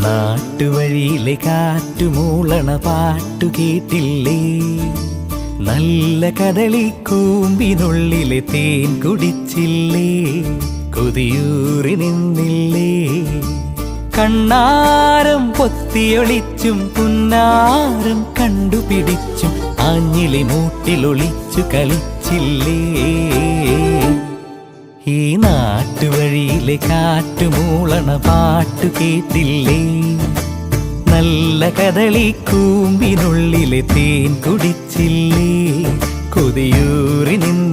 നാട്ടുവഴിയിലെ കാറ്റുമൂളണ പാട്ടു കേട്ടില്ലേ? നല്ല കദളിക്കൂമ്പിനുള്ളിലെ തേൻ കുടിച്ചില്ലേ? കൊതിയൂറി നിന്നില്ലേ? കണ്ണാരം പൊത്തിയൊളിച്ചും പുന്നാരം കണ്ടുപിടിച്ചും ആഞ്ഞിലി മൂട്ടിലൊളിച്ചു കളിച്ചില്ലേ? ഈ നാട്ടുവഴിയിലെ കാറ്റുമൂളണ പാട്ടു കേട്ടില്ലേ? നല്ല കദളിക്കൂമ്പിനുള്ളിലെ തേൻ കുടിച്ചില്ലേ? കൊതിയൂറി നിന്നില്ലേ?